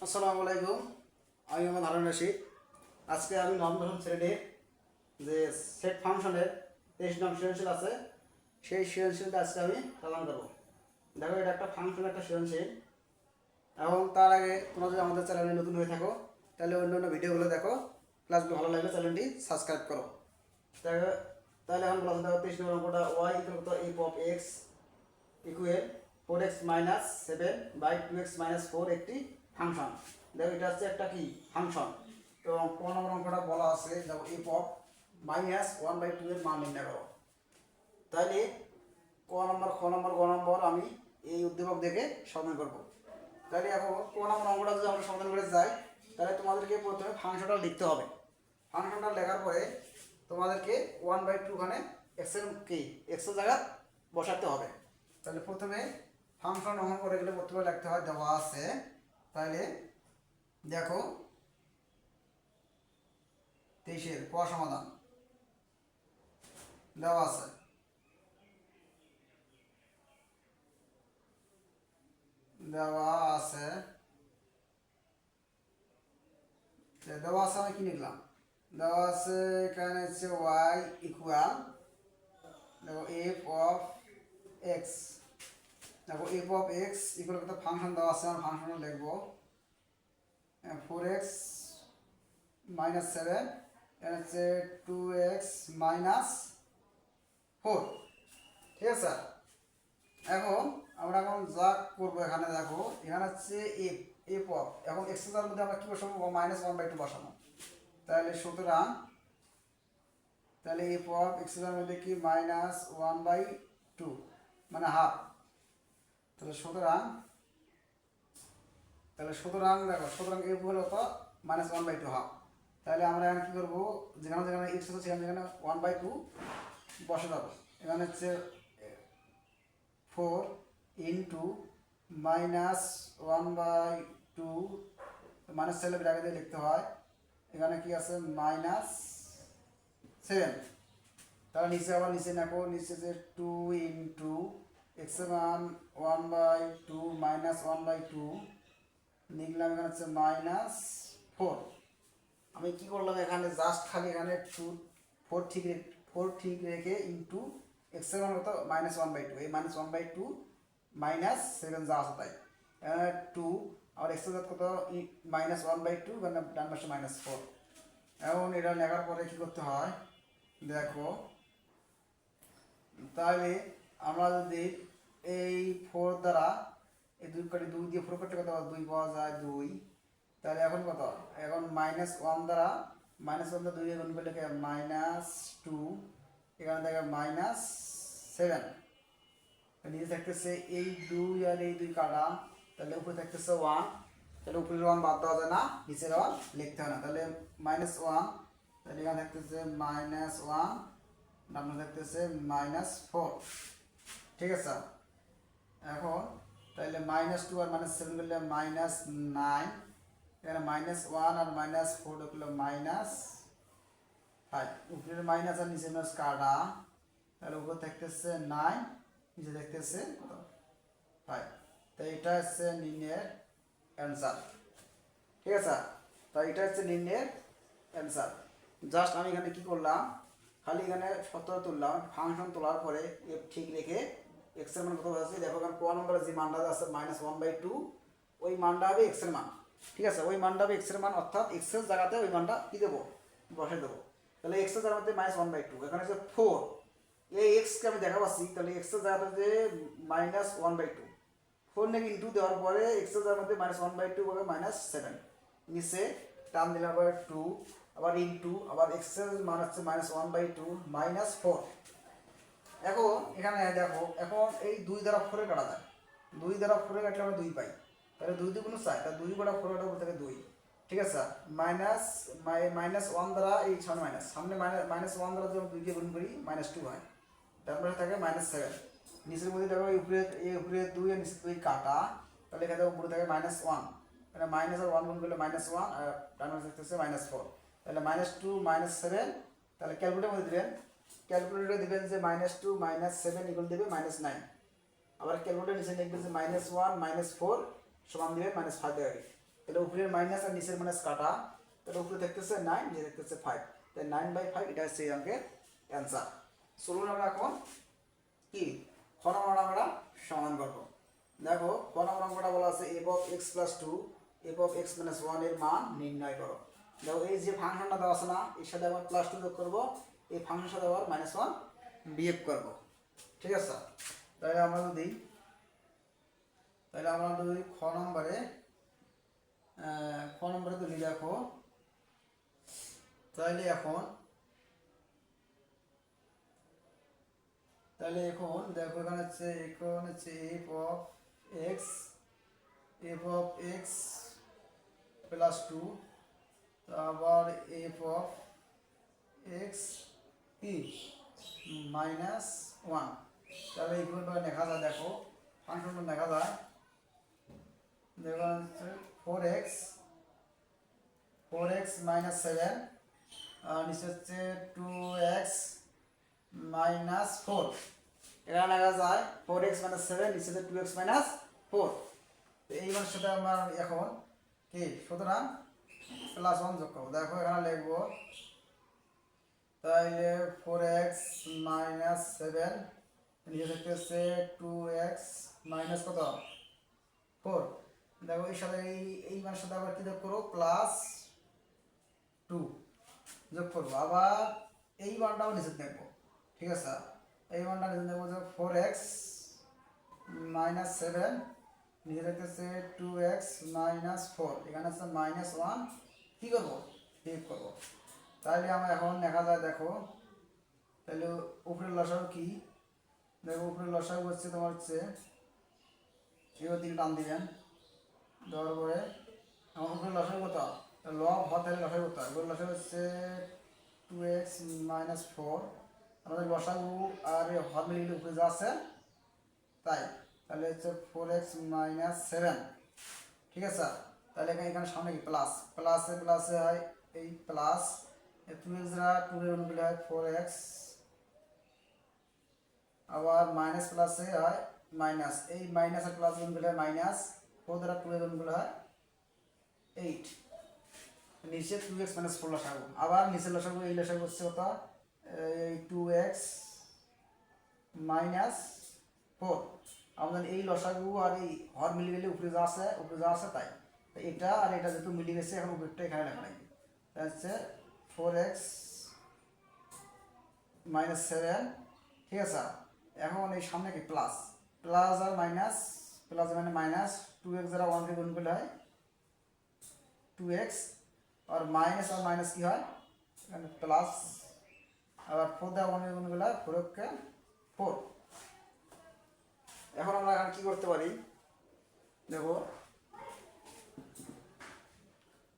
আসসালামু আলাইকুম। আমি আমার হারুন রশিদ। আজকে আমি নবম দশম শ্রেণীর যে সেট ফাংশনের 23 নং সৃজনশীল আছে, সেই সৃজনশীলটা আজকে আমি সমাধান করব। দেখো, এটা একটা ফাংশন, একটা সৃজনশীল। এবং তার আগে তোমরা যদি আমাদের চ্যানেলে নতুন হয়ে থাকো, তাহলে অন্য অন্য ভিডিওগুলো দেখো। ক্লাসগুলো ভালো লাগলে চ্যানেলটি সাবস্ক্রাইব করো। তাহলে এখন বলা দেখো 23 নম্বর অঙ্কটা y = f of x equal 4x - 7 by 2x - 4 একটি ফাংশন। দেখো, এটা হচ্ছে একটা কি ফাংশন। তো কোন নম্বর অঙ্কটা বলা আছে, দেখো f of -1/2 এর মান নির্ণয় করো। তাহলে ক নম্বর, খ নম্বর, গ নম্বর আমি এই উদ্দীপক দেখে সমাধান করব। তাহলে এখন ক নম্বর অঙ্কটা যদি আমরা সমাধান করে যাই, তাহলে তোমাদেরকে প্রথমে ফাংশনটা লিখতে হবে। ফাংশনটা লেখার পরে তোমাদেরকে 1/2 খানে x এর কি x এর জায়গা বসাতে হবে। তাহলে প্রথমে ফাংশন অঙ্কন করে গেলে প্রথমে লিখতে হয়, দেওয়া আছে। তাহলে দেখো 23 ক সমাধান দেওয়া আছে। আমি কি লিখলাম? দেওয়া আছে এখানে হচ্ছে y ইকুয়াল, দেখো f of x, দেখো f of x ইকুয়াল একটা ফাংশন দেওয়া আছে। আমরা ফাংশন লিখবো 4x - 7 এর হচ্ছে 2x - 4। ঠিক আছে। এখন আমরা যা করবো, এখানে দেখো এখানে হচ্ছে f of, এখন x এর মধ্যে আমরা কি বসাবো? -1/2 বসাবো। তাহলে সুতরাং f of x এর মধ্যে কি -1/2 মানে হাফ। তাহলে সুতরাং দেখো, সুতরাং f হলো কত? -1/2 হাফ। তাহলে আমরা এখন কি করবো? যেখানে যেখানে x আছে সেখানে 1/2 বসে যাবো। এখানে হচ্ছে 4 ইন্টু -1/2 মাইনাস সেলে ব্র্যাকেট দিয়ে লিখতে হয়। এখানে কি আছে? -7। তাহলে নিচে আবার নিচে দেখো, নিচে যে 2 ইন্টু x এর মান 1/2 -1/2 লিখলাম। এখানে হচ্ছে -4। আমি কি করলাম? এখানে জাস্ট খালি এখানে 4 ঠিক রেখে ইন্টু x এর মান কত? -1/2। এই -1/2 -7 যা আছে তাই। এখানে 2 আর x এর জাত কত? -1/2, মানে ডান পাশে -4। এখন এটা লেখার পরে কি করতে হয় দেখো। তাহলে আমরা যদি এই 4 দ্বারা এই 2 কাটি, 2 দিয়ে 4 কাটলে কত? 2 পাওয়া যায় 2। তাহলে এখন কত? এখন -1 দ্বারা, -1 দ্বারা 2 দিয়ে গুণ করলে -2, এখানে দেখে -7। নিচে থাকতেছে এই 2 আর এই 2 কাটা, তাহলে উপরে থাকতেছে 1। তাহলে উপরের 1 বাদ দেওয়া যায় না, নিচের 1 লিখতে হয় না। তাহলে -1, তাহলে এখানে থাকতেছে -1, ডানে থাকতেছে -4। ঠিক আছে। এখন তাহলে -2 আর -7 করলে -9, এখানে -1 আর -4 করলে -5। উপরের মাইনাস আর নিচের মাইনাস কাটা, তাহলে উপরে থাকতেছে 9, নিচে থাকতেছে 5। তো এটা হচ্ছে নির্ণয়ের অ্যান্সার। ঠিক আছে। তো এটা হচ্ছে নির্ণয়ের অ্যান্সার। জাস্ট আমি এখানে কি করলাম, খালি এখানে 17 তুললাম। ফাংশন তোলার পরে f ঠিক রেখে x এর মান কত আছে দেখো। এখানে ক নম্বরে যে মানটা আছে -1/2, ওই মানটা হবে x এর মান। ঠিক আছে, ওই মানটা হবে x এর মান, অর্থাৎ x এর জায়গাতে ওই মানটা কি দেবো? বসে দেবো। তাহলে x এর জায়গাতে -1/2, এখানে হচ্ছে 4, এই x কে আমি দেখা পাচ্ছি। তাহলে x এর জায়গাতে যে -1/2, 4 নাকি ইন্টু দেওয়ার পরে x এর জায়গার মধ্যে -1/2 হবে -7। নিচে টান দিলাম আবার 2, আবার ইন্টু, আবার x এর মান হচ্ছে -1/2 -4। এখন এখানে দেখো, এখন এই 2 দ্বারা 4 কাটা যায়। 2 দ্বারা 4 কাটলে আমরা 2 পাই। তাহলে 2 2 গুণ 4, তাহলে 2 বড় 4 কাটা বলতে 2। ঠিক আছে। -1 দ্বারা এই সামনে -1 দ্বারা যখন 2 কে গুণ করি -2 হয়। তারপরে থাকে -7। নিচের মধ্যে দেখো উপরে 2 আর নিচে 2 কাটা, তাহলে এখানে উপরে থাকে -1। মানে মাইনাস আর 1 গুণ করলে -1 আর ডান পাশে থাকতেছে -4। তাহলে -2 -7, তাহলে ক্যালকুলেটরের মধ্যে দিবেন। ক্যালকুলেটরে দিবেন যে -2 -7 ইকুয়াল দেবে -9। আবার ক্যালকুলেটর নিচে লিখবেন যে -1 -4 সমান দিবেন -5 দেবে। তাহলে উপরের মাইনাস আর নিচের মাইনাস কাটা, তাহলে উপরে দেখতেছে 9, নিচে দেখতেছে 5, তাই 9/5 এটা হচ্ছে এই অঙ্কের অ্যান্সার। চলুন আমরা এখন কি খ নম্বর আমরা সমাধান করবো। দেখো খ নম্বর অঙ্কটা বলা আছে f of x plus 2 f of x minus 1 এর মান নির্ণয় করো। দেখো এই যে ফাংশনটা দেওয়া আছে না, এর সাথে আবার প্লাস 2 যোগ করবো, এই ফাংশনের সাথে আবার -1 বিয়োগ করবো, ঠিক আছে? তাহলে আমরা যদি খ নম্বরে যদি দেখো, তাহলে এখন দেখো এখানে হচ্ছে f of x প্লাস 2, আবার f of x কি -1, তাহলে এইগুলো লেখা যায়। দেখো ফাংশনটা লেখা যায়, দেখো হচ্ছে 4x minus 7, আর নিচে হচ্ছে 2x minus 4, এখানে লেখা যায় 4x minus 7, নিচে 2x minus 4। তো এই মানের সাথে আমরা এখন কি সুতরাং +1 যোগ করবো। দেখো এখানে লিখবো, তাইলে 4x minus 7, নিচে থাকতেছে 2x minus কত 4। দেখো এর সাথে এই মানের সাথে আবার কি যোগ করবো, +2 যোগ করবো, আবার এই মানটাও নিচে দেখবো, ঠিক আছে? এই মানটা নিচে দেখবো যে 4x minus 7, নিচে দেখতেছে 2x minus 4, এখানে আছে -1, কি করবো বিয়োগ করবো। তাহলে আমরা এখন দেখা যায়, দেখো তাহলে উপরের লসাগু কি, দেখো উপরের লসাগু হচ্ছে তোমার হচ্ছে এবার দিকে টান দিবেন, দেওয়ার পরে আমার উপরে লসাগু কত, লব হওয়ার তাহলে লসাগু কত, এবার লসাগু হচ্ছে 2x minus 4, আমাদের লসাগু আর হর মিলিয়ে উপরে যা আছে তাই, তাহলে হচ্ছে 4x minus 7, ঠিক আছে? তাহলে এখানে সামনে কি প্লাসে হয় এই প্লাস, 2x দ্বারা 2 এর গুণগুলো হয় 4x, আবার মাইনাস প্লাসে হয় মাইনাস, এই মাইনাস আর প্লাস গুণগুলো হয় -4 দ্বারা 2 এর গুণগুলো হয় 8, নিচে 2x minus 4 লসাগু, আবার নিচের লসাগু এই লসাগু হচ্ছে কত, এই 2x minus 4, আমাদের এই লসাগু আর এই হর মিলে গেলে উপরে যা আছে তাই, এটা আর এটা যেহেতু মিলে গেছে এখন উপরেরটা এখানে লেখা লাগবে, তাই হচ্ছে 4x minus 7, ঠিক আছে? এখন এই সামনে কি প্লাস আর মাইনাস, প্লাস মানে মাইনাস, 2x দ্বারা 1 কে গুণ করলে হয় 2x, আর মাইনাস কি হয় এখানে প্লাস, আবার 4 দ্বারা 1 কে গুণ করলে হয় 4। এখন আমরা এখানে কি করতে পারি, দেখো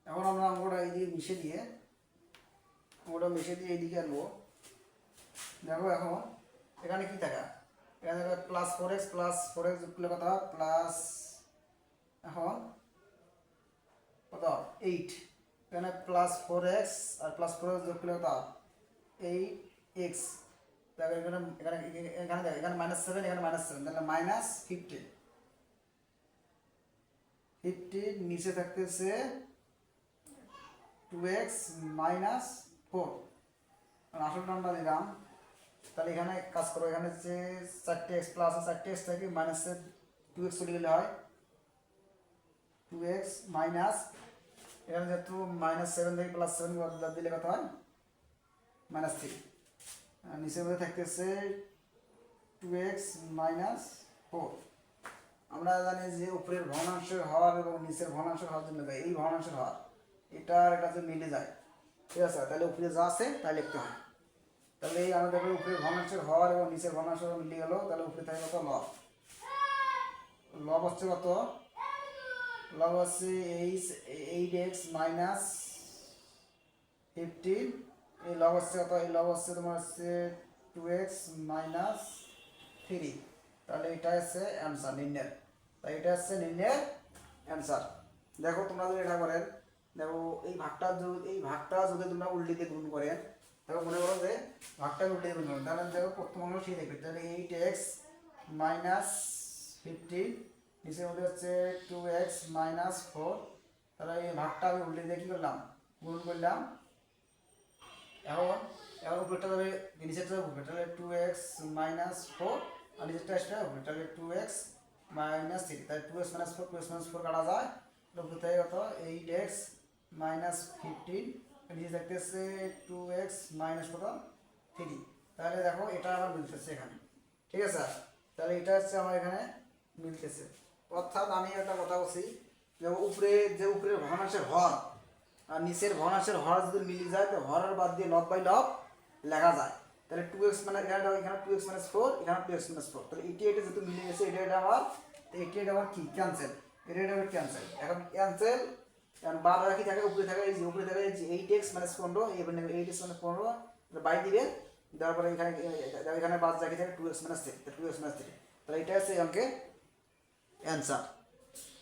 এখন আমরা অঙ্কটা এইদিকে মিশে দিয়ে এইদিকে আনবো। দেখো এখন এখানে কি থাকা, এখানে দেখো +4x যোগ করলে কত হয়, প্লাস এখন কত 8, এখানে +4x আর +4x যোগ করলে কত 8x, দেখো এখানে দেখো এখানে -7, এখানে -7, তাহলে -15, নিচে থাকতেছে 2x minus 4, আসল টার্মটা দিলাম, তাহলে এখানে কাজ করো, এখানে যে 4x প্লাস 4x থেকে মাইনাসে 2x চলে গেলে হয় 2x মাইনাস, এখানে যেহেতু -7 থেকে +7 বাদ দিলে কত হয় -3, আর নিচের মধ্যে থাকতেছে 2x minus 4। আমরা জানি যে উপরের ভগ্নাংশের হর এবং নিচের ভগ্নাংশের হর জন্য যায়, এই ভগ্নাংশের হর এটা যে মিলে যায়, ঠিক আছে? তাহলে উপরে যা আছে তাই লিখতে হয়। তাহলে এই আমাদের উপরে ভগ্নাংশের হর এবং নিচের ভগ্নাংশ মিলে গেল, তাহলে উপরে থাকে কত লব হচ্ছে কত, লব হচ্ছে 8x minus 15, এই লব হচ্ছে কত, এই লব হচ্ছে তোমার হচ্ছে 2x minus 3, তাহলে এটা হচ্ছে অ্যান্সার নির্ণয়ের, তাই এটা হচ্ছে নির্ণয়ের অ্যান্সার। দেখো তোমরা যদি এটা করেন, দেখো এই ভাগটা যদি তোমরা উল্টিতে গুণ করেন, দেখো মনে করো যে ভাগটা উল্টিতে গুণ করেন, তাহলে দেখো প্রথম অংশ সেই দেখবে, তাহলে 8x minus 15, নিচের মধ্যে হচ্ছে 2x minus 4, তাহলে এই ভাগটা আমি উল্টে দিয়ে কী করলাম, গুণ করলাম। এখন এখন উপরেরটা যাবে, নিচেরটা যাবে উপরে, তাহলে 2x মাইনাস 4, আর নিচেরটা আসবে উপরে, তাহলে 2x মাইনাস 3, তাহলে 2x মাইনাস 4, 2x মাইনাস 4 কাটা যায়, উপরে থেকে কত 8x মাইনাস 15, নিচে থাকতেছে 2x মাইনাস কত 3। তাহলে দেখো এটা আমার মিলতেছে এখানে, ঠিক আছে। তাহলে এটা হচ্ছে আমার এখানে মিলতেছে। অর্থাৎ আমি একটা কথা বলছি যে উপরে যে উপরের ভগ্নাংশের হর আর নিচের ভগ্নাংশের হর যদি মিলে যায় তো হরের বাদ দিয়ে লব বাই লব লেখা যায়। তাহলে 2x মানে এখানে 2x মাইনাস 4, এখানে 2x মাইনাস 4, তাহলে এটি যেহেতু মিলে গেছে এটা আমার, এটি আমার কি ক্যান্সেল, এটা আমার ক্যান্সেল। এখন ক্যান্সেল, কারণ বাদ রাখি থাকে উপরে থাকে, এই যে উপরে থাকে এই যে 8x মাইনাস 15, এখানে 8x মাইনাস 15 বাই দিবেন, দেওয়ার পরে এখানে এখানে বাদ রাখি থাকে 2x মাইনাস 3, 2x মাইনাস 3, তাহলে এটা হচ্ছে অঙ্কে অ্যান্সার।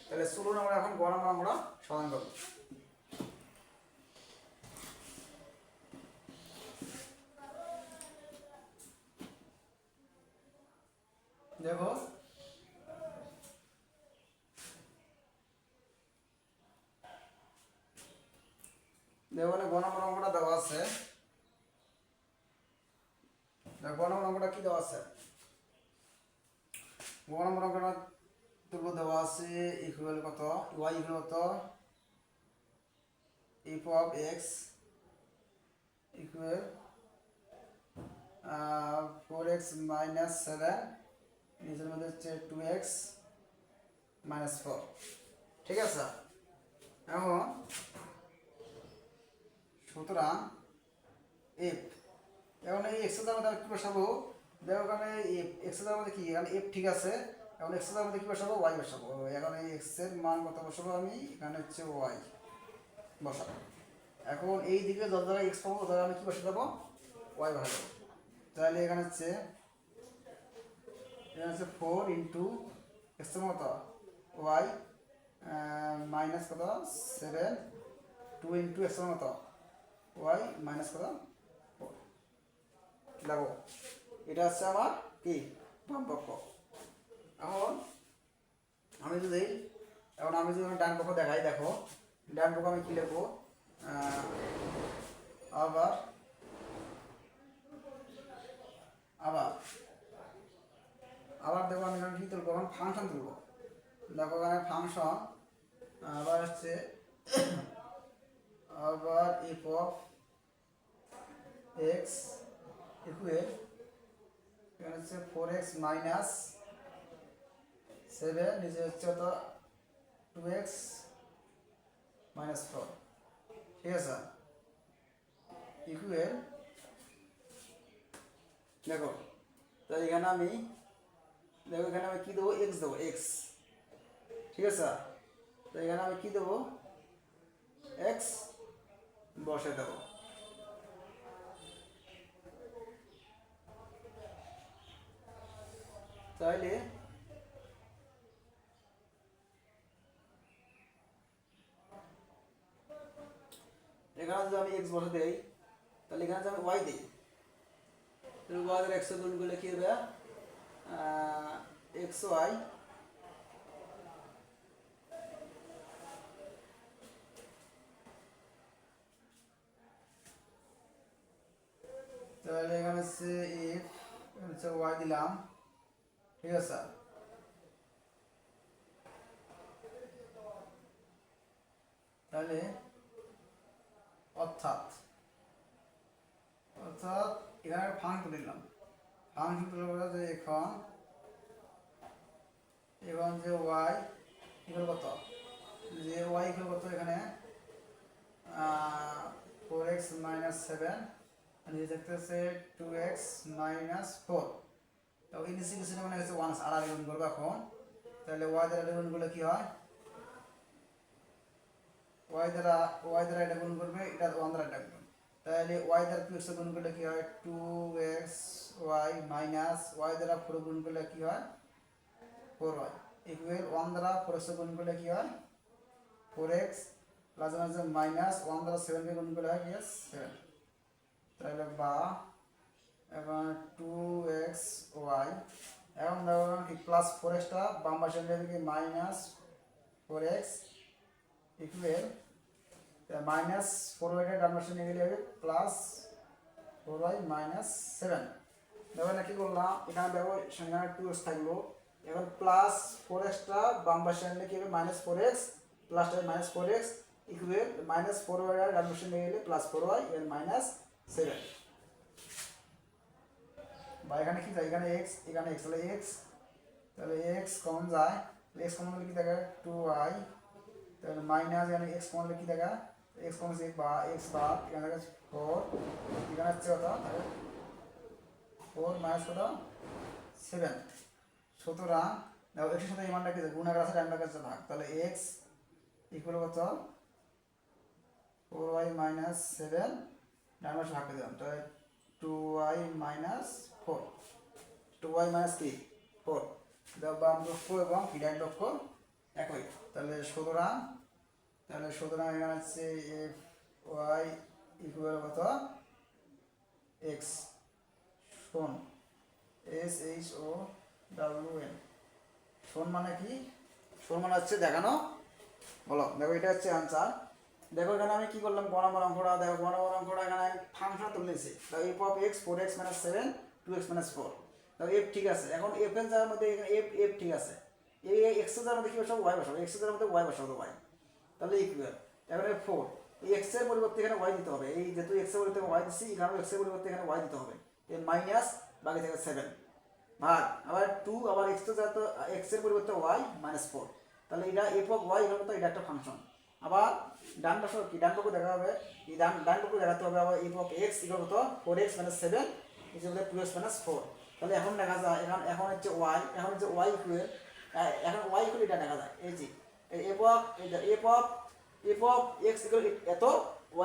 তাহলে চলুন আমরা এখন গ নম্বর আমরা সমাধান করব। দেখো দেখো গ নম্বর অঙ্কটা দেওয়া আছে, গ নম্বর অঙ্কটা কি দেওয়া আছে, গ নম্বর অঙ্কটা তুলব দেওয়া আছে ইকুয়াল কত, y ইকুয়াল কত f of x equal 4x minus 7, নিচের মধ্যে হচ্ছে 2x মাইনাস 4, ঠিক আছে। এখন সুতরাং এফ, এখন এই এক্স এর মধ্যে কি বসাবো, দেখো এখানে এক্স এর মধ্যে কি, এখানে এফ ঠিক আছে, এখন এক্স এর মধ্যে কি বসাবো, ওয়াই বসাবো। এখন এই এক্স এর মান কত বসাবো আমি, এখানে হচ্ছে ওয়াই বসাবো। এখন এই দিকে যত জায়গায় এক্স পাবো তত আমি কি বসে দেবো, ওয়াই বসে দেবো। তাহলে এখানে হচ্ছে 4 ইন্টু এক্স এর মতো ওয়াই মাইনাস কত 7, 2 ইন্টু এক্স এর মতো ওয়াই মাইনাস কত 4। দেখো এটা হচ্ছে আমার কি বাম পক্ষ। এখন আমি যদি ডান পক্ষ দেখাই, দেখো ডান পক্ষ আমি কি লিখবো, আবার আবার আবার দেখো আমি এখানে কি তুলবো, এখন ফাংশন তুলবো। দেখো এখানে ফাংশন আবার হচ্ছে আবার এফ অফ এক্স ইকুয়াল, এখানে হচ্ছে 4x মাইনাস 7, নিচে হচ্ছে তো 2x মাইনাস 4, ঠিক আছে, ইকুয়াল। দেখো তাই এখানে আমি কি দেবো, এক্স দেবো, এক্স, ঠিক আছে। তো এখানে আমি কি দেবো, এক্স বসে দেবো। তাহলে এখানে যদি আমি এক্স বসে দেই, তাহলে এখানে যদি আমি ওয়াই দিই, ওয়াই এর এক্স গুণ করলে কি হবে, এক্স ওয়াই তাহলে এখানে হচ্ছে এফ হচ্ছে ওয়াই দিলাম, ঠিক আছে। তাহলে অর্থাৎ এখানে ফাংশন তুলে নিলাম, ফাংশন তুলে বলা যে এখন যে ওয়াই ইকুয়াল কত, যে ওয়াই ইকুয়াল কত এখানে 4x মাইনাস 7, আর নিচে দেখতেছে 2x মাইনাস 4। তো এই নিচে কিছু মানে হচ্ছে 1 আর আগে গুণ করবো এখন। তাহলে ওয়াই দ্বারা গুণ করলে কি হয়, ওয়াই দ্বারা এটা গুণ করবে, এটা 1 দ্বারা এটা গুণ, তাহলে ওয়াই দ্বারা 2x গুণ করলে কি হয় 2x ওয়াই মাইনাস ওয়াই দ্বারা 4 গুণ করলে কি হয় 4y ইকুয়াল 1 দ্বারা 4x গুণ করলে কি হয় 4x প্লাস মাইনাস 1 দ্বারা 7 কে গুণ করলে হয় কি 7। তাহলে বা এখন 2xy, এখন দেখো 4x টা বাম পাশে নেবে কি minus 4x equal minus 4y ডান পাশে নিয়ে গেলে হবে প্লাস 4y মাইনাস 7। দেখো না কি করলাম, এখানে দেখো সেখানে 2x থাকলো, এখন প্লাস 4xটা বাম পাশে আনলে কি হবে মাইনাস 4x প্লাসটা minus 4x equal minus 4y ডান পাশে নিয়ে গেলে প্লাস 4y এর মাইনাস 7। বা এখানে কি যায়, এখানে x এখানে x, তাহলে x কমন যায়, x কমন হলে কি থাকে 2y, তাহলে মাইনাস এখানে x কমন হলে কি থাকে x কমন হচ্ছে বা x বাদ এখানে থাকে 4, এখানে হচ্ছে কত 4 মাইনাস কত 7। সুতরাং দেখো x এর সাথে এই মানটা কি গুণাকার আছে, ডান দিকে আছে ভাগ, তাহলে x ইকুয়াল কত 4y মাইনাস 7 ডান পাশে ভাগ করে দিলাম, তাহলে 2y মাইনাস 4, 2y মাইনাস কি 4। দেখো বাম পক্ষ এবং ডান পক্ষ একই, তাহলে সুতরাং এখানে হচ্ছে y ইকুয়াল কত x শোন SHOWN, শোন মানে কি, শোন মানে হচ্ছে দেখানো বলো। দেখো এটা হচ্ছে আনসার। দেখো এখানে আমি কি করলাম, বরাবর অঙ্কটা দেখো, বরাবর অঙ্কটা এখানে ফাংশন তুলে নিয়েছি। দেখো f of x 4x - 7 2x - 4, দেখো f ঠিক আছে। এখন f এর যার মধ্যে এখানে f ঠিক আছে, এই x এর যার মধ্যে কি বসাবো y বসাবো, x এর যার মধ্যে y বসাবো y, তাহলে ইকুয়াল এবারে 4 এই x এর পরিবর্তে এখানে y দিতে হবে, এই যেহেতু x এর পরিবর্তে y দিচ্ছি এখানে x এর পরিবর্তে এখানে y দিতে হবে, এই মাইনাস বাকি থেকে 7 ভাগ আবার 2 আবার x তো যত x এর পরিবর্তে y -4, তাহলে এটা f অফ y এর মতো এটা একটা ফাংশন। আবার ডান পাশে কি ডান পক্ষ দেখা হবে, এই ডান পক্ষ দেখাতে হবে আবার f অফ x ইকুয়াল কত 4x - 7 ইকুয়াল 2x - 4। তাহলে এখন দেখা যায় এখন হচ্ছে y, এখন হচ্ছে y ইকুয়াল এখন y ইকুয়াল এটা দেখা যায়, এই যে f অফ x ইকুয়াল এত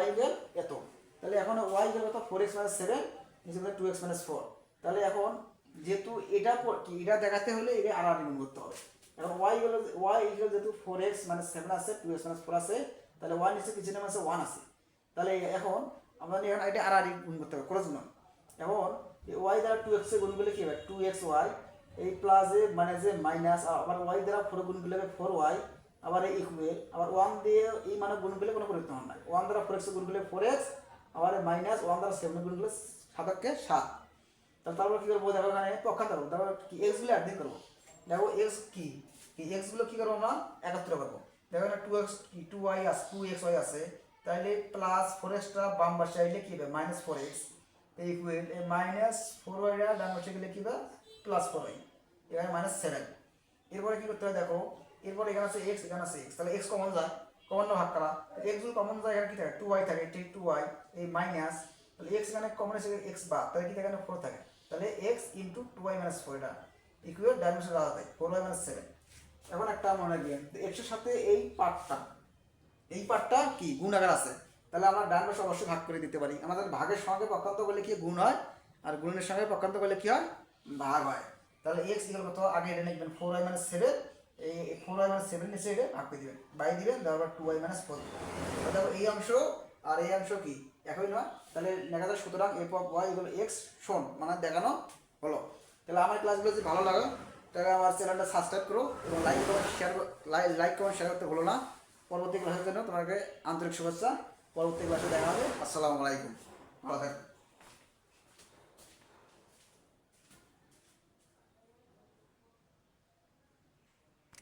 y ইকুয়াল এত, তাহলে এখন y ইকুয়াল কত 4x - 7 ইকুয়াল 2x - 4। তাহলে এখন যেহেতু এটা কি এটা দেখাতে হলে এটা আর গুণ করতে হবে। এখন y ইকুয়াল যেহেতু 4x - 7 আছে 2x - 4 আছে, তাহলে y নিচে কিছু নাম আছে 1 আছে, তাহলে এখন আমরা এখন এটা আর গুণ করতে হবে ক্রস গুণ। এখন y দ্বারা 2x এ গুণ করলে কি হবে 2xy, এই প্লাস এ মানে যে মাইনাস, আবার y দ্বারা 4 গুণ করলে হবে 4y, আবার এই ইকুয়াল আবার 1 দিয়ে এই মানে গুণ করলে কোনো পরিবর্তন হয় না, 1 দ্বারা 4x গুণ করলে 4x, আবার মাইনাস 1 দ্বারা 7 গুণ করলে 7 কে 7। তারপর কি করবো দেখো এখানে পক্ষান্তর করবো, তারপর কি x গুলো অ্যাড করবো। দেখো x কি x গুলো কি করবো আমরা একত্র করবো। দেখো এখানে 2x কি 2xy আছে, তাহলে প্লাস 4x টা বাম পাশে আইলে কি হবে -4x ইকুয়াল -4y ডান পাশে গেলে কি হবে +4y, এখানে -7। এরপরে কি করতে হবে দেখো, এরপর এখানে আছে x এখানে আছে x, তাহলে x কমন যায়, কমন না ভাগ করা, x গুলো কমন যায় এখানে কি থাকে 2y থাকে, এটি 2y এই মাইনাস, তাহলে x এখানে কমন এসে x বাদ, তাহলে কি থাকে এখানে 4 থাকে, তাহলে x * 2y - 4 এটা ইকুয়াল ডাইমেনশন আলাদা থাকে 4y - 7। এখন একটা মনে রাখবেন x এর সাথে এই পার্টটা কি গুণাকার আছে, তাহলে আমরা ডান পাশে অবশ্যই ভাগ করে দিতে পারি। আমাদের ভাগের সঙ্গে পক্ষান্তর করলে কি গুণ হয়, আর গুণের সঙ্গে পক্ষান্তর করলে কি হয় ভাগ হয়। তাহলে x ইকুয়াল কত আগে এটা লিখবেন 4y - 7, এই 4y - 7 নিচে এটা ভাগ করে দিবেন, বাই দিবেন তারপর 2y - 4। দেখো এই অংশ আর এই অংশ কি একই নয়, তাহলে লেখা যায় সুতরাং f of y equal x শোন মানে দেখানো হলো। তাহলে আমার ক্লাসগুলো যদি ভালো লাগে তাহলে আমার চ্যানেলটা সাবস্ক্রাইব করো এবং লাইক কমেন্ট শেয়ার করতে ভুলো না। পরবর্তী ক্লাসের জন্য তোমাকে আন্তরিক শুভেচ্ছা, পরবর্তী ক্লাসে দেখা হবে। আসসালামু আলাইকুম, ভালো থাকবেন।